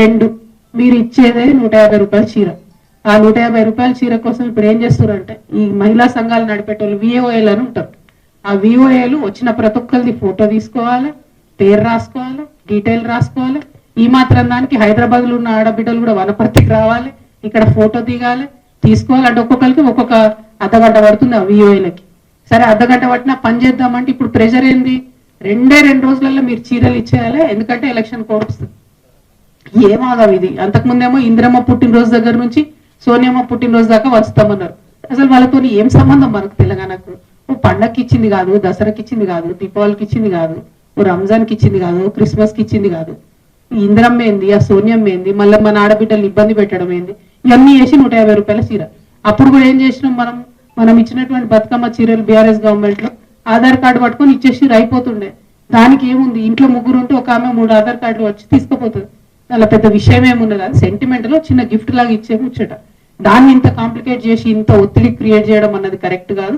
రెండు మీరు ఇచ్చేదే 150 రూపాయల చీర. ఆ 150 రూపాయల చీర కోసం ఇప్పుడు ఏం చేస్తున్నారంటే ఈ మహిళా సంఘాలు నడిపేటోళ్ళు విఓఏలు అని ఉంటారు. ఆ విఓఏలు వచ్చిన ప్రతి ఒక్కరిది ఫోటో తీసుకోవాలి, పేరు రాసుకోవాలి, డీటెయిల్ రాసుకోవాలి. ఈ మాత్రం దానికి హైదరాబాద్ లో ఉన్న ఆడబిడ్డలు కూడా వనపర్తికి రావాలి, ఇక్కడ ఫోటో దిగాలి, తీసుకోవాలి. అంటే ఒక్కొక్కరికి ఒక్కొక్క అర్ధగంట పడుతుంది ఆ విఓఏలకి. సరే అర్ధగంట పట్టినా పని చేద్దామంటే ఇప్పుడు ప్రెషర్ ఏంది, 2 రోజులలో మీరు చీరలు ఇచ్చేయాలి, ఎందుకంటే ఎలక్షన్ కోడ్ వస్తుంది. ఏమాగం ఇది. అంతకుముందేమో ఇందిరమ్మ పుట్టినరోజు దగ్గర నుంచి సోనియమ్మ పుట్టినరోజు దాకా వస్తామన్నారు. అసలు వాళ్ళతో ఏం సంబంధం మనకు తెలంగాణకు? పండగకి ఇచ్చింది కాదు, దసరాకి ఇచ్చింది కాదు, దీపావళికి ఇచ్చింది కాదు, రంజాన్కి ఇచ్చింది కాదు, క్రిస్మస్కి ఇచ్చింది కాదు. ఇందిరమ్మ ఏంది, ఆ సోనియమ్మ ఏంది, మళ్ళీ మన ఆడబిడ్డలు ఇబ్బంది పెట్టడం ఏంది, ఇవన్నీ వేసి 150 రూపాయల చీర. అప్పుడు కూడా ఏం చేసినాం మనం ఇచ్చినటువంటి బతుకమ్మ చీరలు బీఆర్ఎస్ గవర్నమెంట్ లో ఆధార్ కార్డు పట్టుకొని ఇచ్చేసి అయిపోతుండే. దానికి ఏముంది, ఇంట్లో ముగ్గురు ఉంటే ఒక ఆమె 3 ఆధార్ కార్డులు వచ్చి తీసుకుపోతుంది. అలా పెద్ద విషయం ఏమున్నది, అది సెంటిమెంట్ లో చిన్న గిఫ్ట్ లాగా ఇచ్చే ముచ్చట. దాన్ని ఇంత కాంప్లికేట్ చేసి ఇంత ఒత్తిడి క్రియేట్ చేయడం అన్నది కరెక్ట్ కాదు.